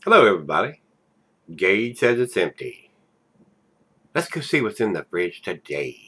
Hello, everybody. Gage says it's empty. Let's go see what's in the fridge today.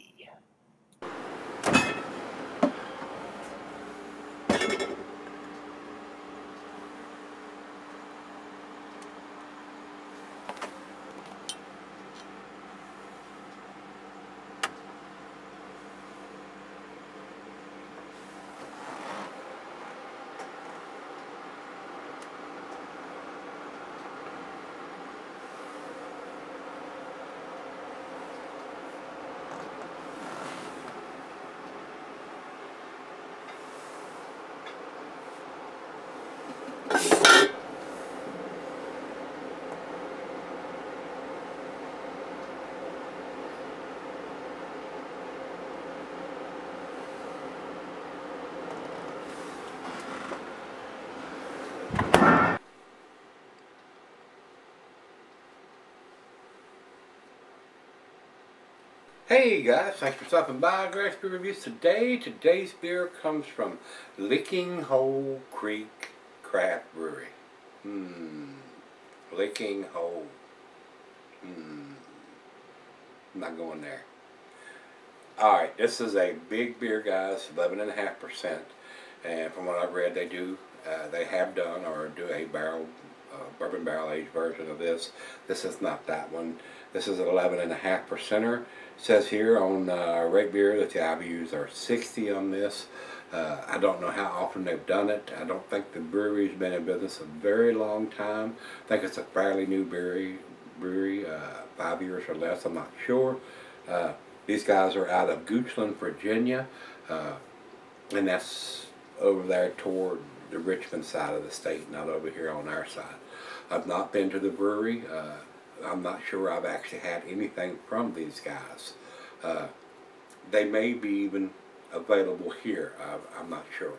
Hey guys, thanks for stopping by Gregsbeerreviews today. Today's beer comes from Lickinghole Creek Craft Brewery. Lickinghole. I'm not going there. Alright, this is a big beer, guys, 11.5%. And from what I've read, they have done or do a bourbon barrel aged version of this. This is not that one. This is an 11.5%er. It says here on Rate Beer that the IBUs are 60 on this. I don't know how often they've done it. I don't think the brewery's been in business a very long time. I think it's a fairly new brewery, 5 years or less, I'm not sure. These guys are out of Goochland, Virginia, and that's over there toward the Richmond side of the state, not over here on our side. I've not been to the brewery. I'm not sure I've actually had anything from these guys. They may be even available here. I'm not sure.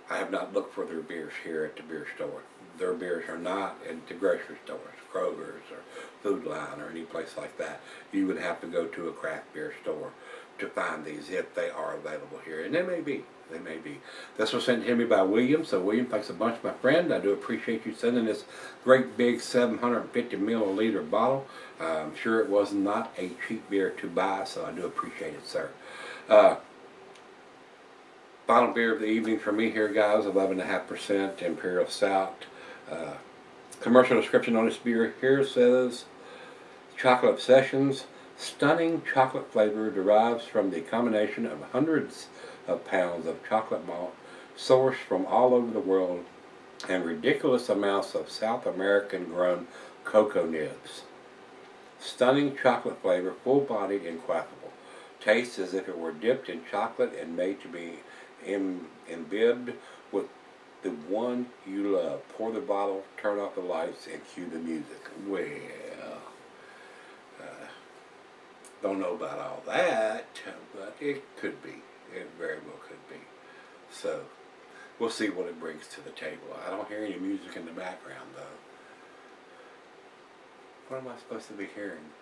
I have not looked for their beers here at the beer store. Their beers are not in the grocery stores, Kroger's or Food Line or any place like that. You would have to go to a craft beer store to find these if they are available here. And they may be. They may be. This was sent to me by William. So William, thanks a bunch, my friend. I do appreciate you sending this great big 750 milliliter bottle. I'm sure it was not a cheap beer to buy, so I do appreciate it, sir. Final beer of the evening for me here, guys, 11.5% Imperial Stout. Commercial description on this beer here says, chocolate obsessions. Stunning chocolate flavor derives from the combination of hundreds of pounds of chocolate malt sourced from all over the world and ridiculous amounts of South American grown cocoa nibs. Stunning chocolate flavor, full-bodied and quaffable. Tastes as if it were dipped in chocolate and made to be imbibed with the one you love. Pour the bottle, turn off the lights, and cue the music. Well, don't know about all that, but it could be. It very well could be. So, we'll see what it brings to the table. I don't hear any music in the background, though. What am I supposed to be hearing?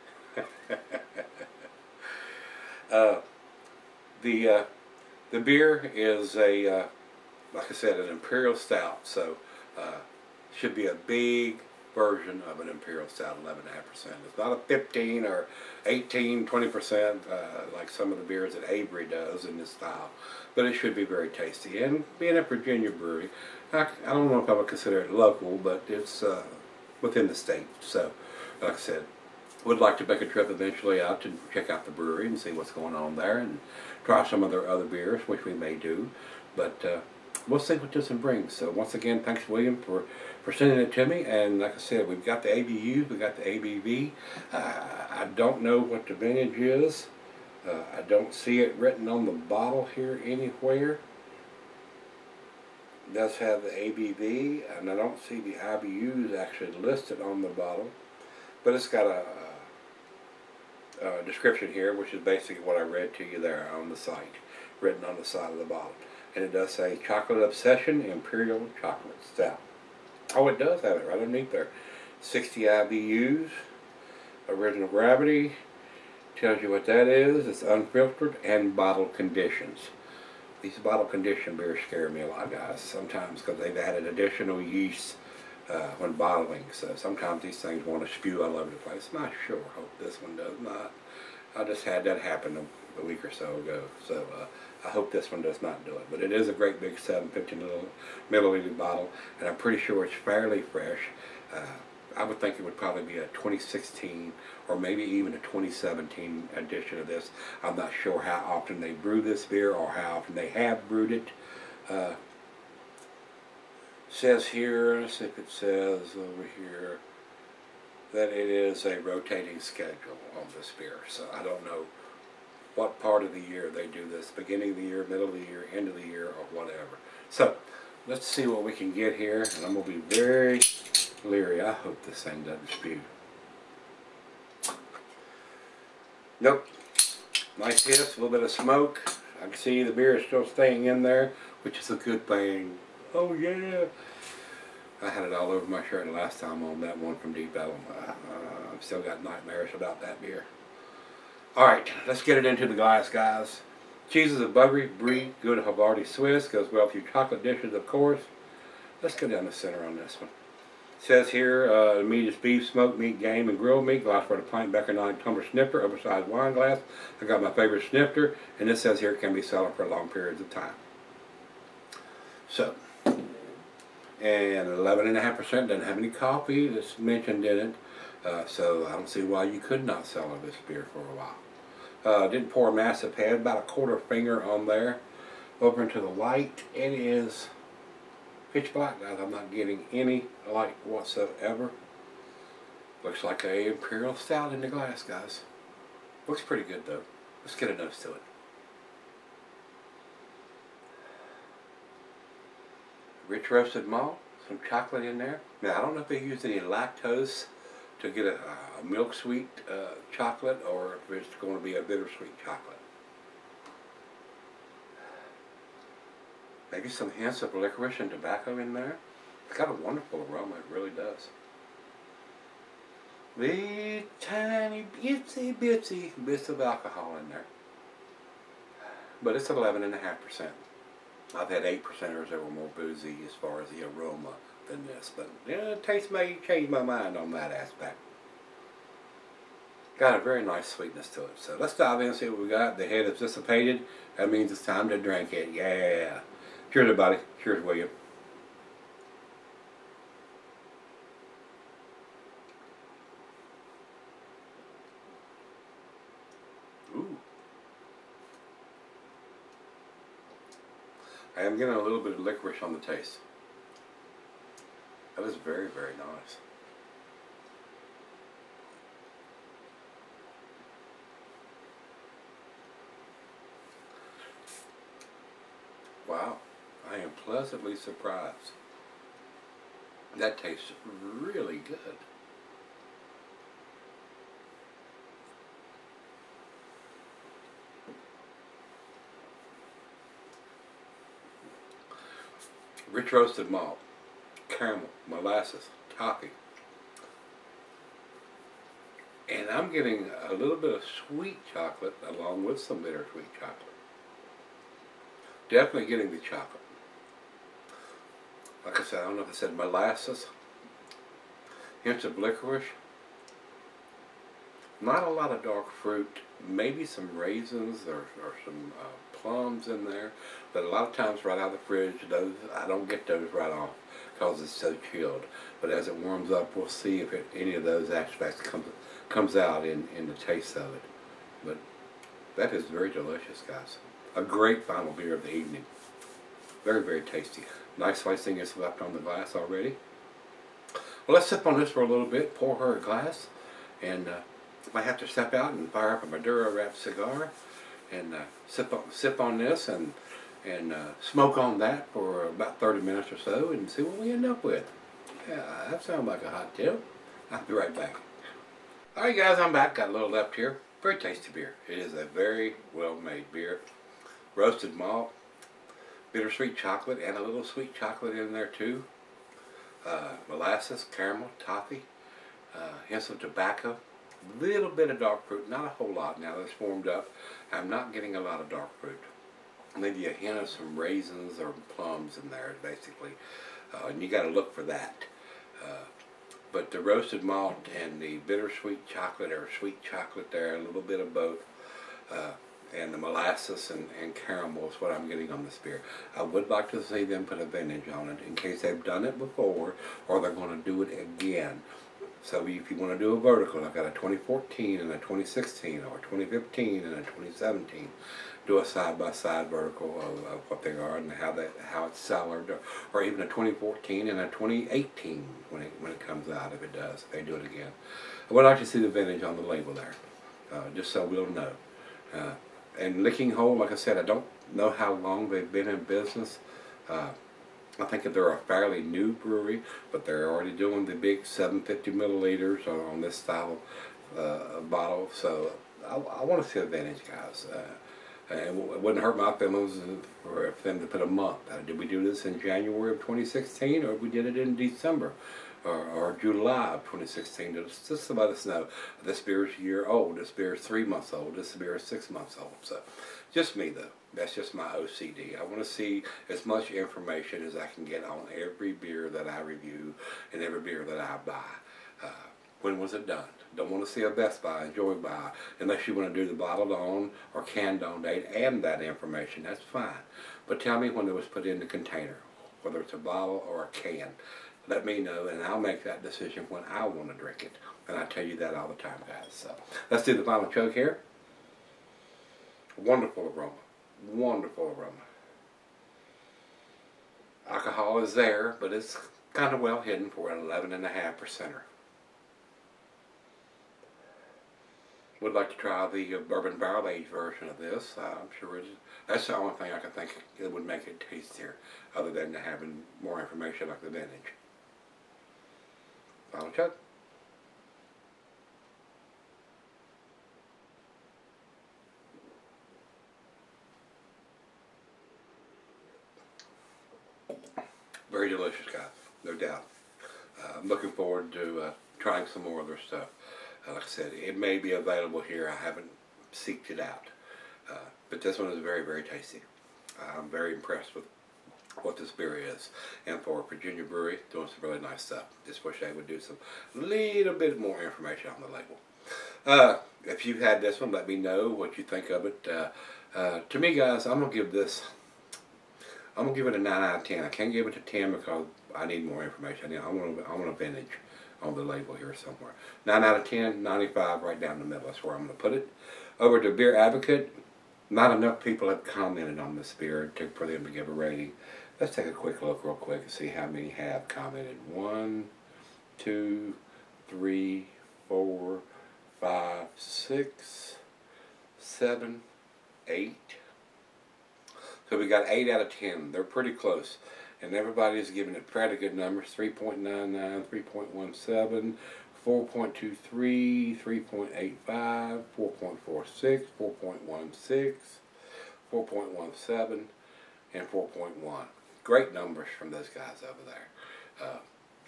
The beer is like I said, an Imperial Stout, so should be a big version of an Imperial Stout, 11.5%. It's not a 15 or 18, 20% like some of the beers that Avery does in this style, but it should be very tasty. And being a Virginia brewery, I don't know if I would consider it local, but it's within the state. So, like I said, would like to make a trip eventually out to check out the brewery and see what's going on there and try some of their other beers, which we may do. But we'll see what this one brings. So once again, thanks William for sending it to me. And like I said, we've got the ABUs, we've got the ABV. I don't know what the vintage is. I don't see it written on the bottle here anywhere. It does have the ABV, and I don't see the IBUs actually listed on the bottle. But it's got a description here, which is basically what I read to you there on the site, written on the side of the bottle. And it does say Chocolate Obsession Imperial Chocolate Stout. Oh, it does have it right underneath there. 60 IBUs, original gravity, tells you what that is. It's unfiltered and bottle conditions. These bottle condition beers scare me a lot, guys, sometimes because they've added additional yeast when bottling. So sometimes these things want to spew all over the place. And I sure hope this one does not. I just had that happen a week or so ago. So I hope this one does not do it. But it is a great big 750 milliliter bottle, and I'm pretty sure it's fairly fresh. I would think it would probably be a 2016 or maybe even a 2017 edition of this. I'm not sure how often they brew this beer or how often they have brewed it. Says here, let's see if it says over here, that it is a rotating schedule on this beer. So I don't know what part of the year they do this, beginning of the year, middle of the year, end of the year, or whatever. So let's see what we can get here, and I'm going to be very leery. I hope this thing doesn't spew. Nope. Nice hiss, a little bit of smoke. I can see the beer is still staying in there, which is a good thing. Oh yeah. I had it all over my shirt the last time on that one from Deep Ellum. I've still got nightmares about that beer. Alright, let's get it into the glass, guys. Cheeses of Brewery, Brie, good Havarti Swiss, goes well with your chocolate dishes, of course. Let's go down the center on this one. It says here, the meat is beef, smoked meat, game, and grilled meat. Glass for the pint, Becker 9 tumbler snifter, oversized wine glass. I got my favorite snifter, and this says here it can be sold for long periods of time. So, and 11.5% doesn't have any coffee that's mentioned in it, so I don't see why you could not sell this beer for a while. Didn't pour a massive head, about a quarter finger on there. Over into the light, it is pitch black, guys. I'm not getting any light whatsoever. Looks like a Imperial Stout in the glass, guys. Looks pretty good though. Let's get a nose to it. Rich roasted malt, some chocolate in there. Now I don't know if they use any lactose to get a milk sweet chocolate, or if it's going to be a bittersweet chocolate. Maybe some hints of licorice and tobacco in there. It's got a wonderful aroma, it really does. The tiny bitsy bits of alcohol in there. But it's 11.5%. I've had 8%ers that were more boozy as far as the aroma than this, but yeah, the taste may change my mind on that aspect. Got a very nice sweetness to it. So let's dive in and see what we got. The head is dissipated. That means it's time to drink it. Yeah. Cheers, everybody. Cheers, William. Ooh. I am getting a little bit of licorice on the taste. That is very, very nice. Wow, I am pleasantly surprised. That tastes really good. Rich roasted malt, caramel, molasses, toffee. And I'm getting a little bit of sweet chocolate along with some bittersweet chocolate. Definitely getting the chocolate. Like I said, I don't know if I said molasses. Hints of licorice. Not a lot of dark fruit. Maybe some raisins or some plums in there. But a lot of times right out of the fridge, those I don't get those right off because it's so chilled. But as it warms up, we'll see if any of those aspects comes out in the taste of it. But that is very delicious, guys. A great final beer of the evening. Very, very tasty. Nice slicing is left on the glass already. Well, let's sip on this for a little bit. Pour her a glass. And I have to step out and fire up a Maduro wrapped cigar. And sip on this and smoke on that for about 30 minutes or so and see what we end up with. Yeah, that sounds like a hot tip. I'll be right back. Alright guys, I'm back. Got a little left here. Very tasty beer. It is a very well made beer. Roasted malt, bittersweet chocolate, and a little sweet chocolate in there too. Molasses, caramel, toffee, hints of tobacco, little bit of dark fruit, not a whole lot now that's warmed up. I'm not getting a lot of dark fruit. Maybe a hint of some raisins or plums in there, basically. And you got to look for that. But the roasted malt and the bittersweet chocolate or sweet chocolate there, a little bit of both, and the molasses and caramel is what I'm getting on this beer. I would like to see them put a vintage on it in case they've done it before or they're going to do it again. So if you want to do a vertical, I've got a 2014 and a 2016 or 2015 and a 2017. Do a side-by-side vertical of what they are and how it's cellared, or even a 2014 and a 2018 when it comes out, if it does, if they do it again. I would like to see the vintage on the label there, just so we'll know. And Lickinghole, like I said, I don't know how long they've been in business. I think that they're a fairly new brewery, but they're already doing the big 750 milliliters on this style bottle. So I want to see a vintage, guys. And it wouldn't hurt my feelings for them to put a month. Did we do this in January of 2016, or we did it in December or July of 2016? Just to let us know, this beer is a year old, this beer is 3 months old, this beer is 6 months old. So, just me though. That's just my OCD. I want to see as much information as I can get on every beer that I review and every beer that I buy. When was it done? Don't want to see a Best Buy, Enjoy Buy, unless you want to do the bottled on or canned on date and that information. That's fine. But tell me when it was put in the container, whether it's a bottle or a can. Let me know, and I'll make that decision when I want to drink it. And I tell you that all the time, guys. So let's do the final chug here. Wonderful aroma. Wonderful aroma. Alcohol is there, but it's kind of well hidden for an 11.5%er. Would like to try the bourbon barrel aged version of this. I'm sure that's the only thing I can think it would make it tastier, other than having more information like the vintage. Final chug. Very delicious, guys, no doubt. I'm looking forward to trying some more of their stuff. Like I said, it may be available here. I haven't seeked it out. But this one is very, very tasty. I'm very impressed with what this beer is. And for Virginia Brewery, doing some really nice stuff. Just wish they would do some little bit more information on the label. If you've had this one, let me know what you think of it. To me, guys, I'm going to give it a 9 out of 10. I can't give it a 10 because I need more information. I want a vintage on the label here somewhere. 9 out of 10, 95 right down the middle. That's where I'm going to put it. Over to Beer Advocate. Not enough people have commented on this beer for them to give a rating. Let's take a quick look real quick and see how many have commented. 1, 2, 3, 4, 5, 6, 7, 8. So we got 8 out of 10. They're pretty close. And everybody's giving it pretty good numbers. 3.99, 3.17, 4.23, 3.85, 4.46, 4.16, 4.17, and 4.1. Great numbers from those guys over there.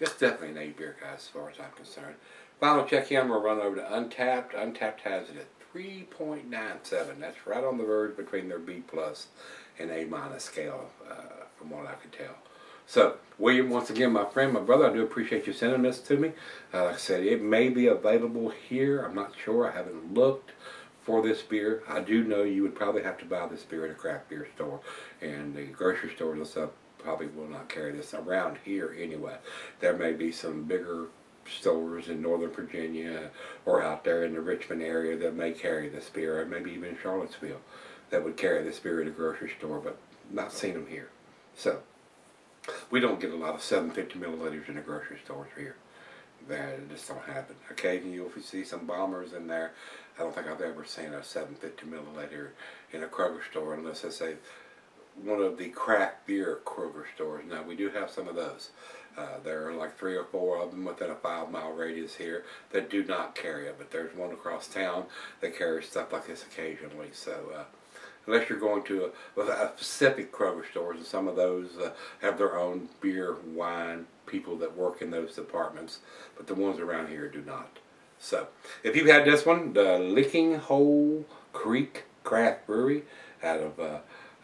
It's definitely an A beer, guys, as far as I'm concerned. Final check here, we'll run over to Untapped. Untapped has it at 3.97. That's right on the verge between their B plus and A minus scale, from what I could tell. So, William, once again, my friend, my brother, I do appreciate you sending this to me. Like I said, it may be available here. I'm not sure. I haven't looked for this beer. I do know you would probably have to buy this beer at a craft beer store, and the grocery stores and stuff probably will not carry this around here anyway. There may be some bigger stores in Northern Virginia or out there in the Richmond area that may carry this beer, or maybe even Charlottesville that would carry this beer at a grocery store, but not seen them here. So, we don't get a lot of 750 milliliters in the grocery stores here. That just don't happen. Occasionally you'll see some bombers in there. I don't think I've ever seen a 750 milliliter in a Kroger store unless it's one of the craft beer Kroger stores. Now, we do have some of those. There are like 3 or 4 of them within a 5-mile radius here that do not carry it, but there's one across town that carries stuff like this occasionally. So, unless you're going to a specific Kroger stores, and some of those have their own beer, wine people that work in those departments, but the ones around here do not. So, if you've had this one, the Lickinghole Creek Craft Brewery out of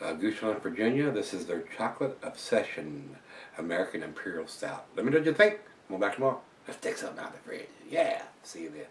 Goochland, Virginia, this is their Chocolate Obsession American Imperial Stout. Let me know what you think. Come on back tomorrow. Let's take something out of the fridge. Yeah. See you then.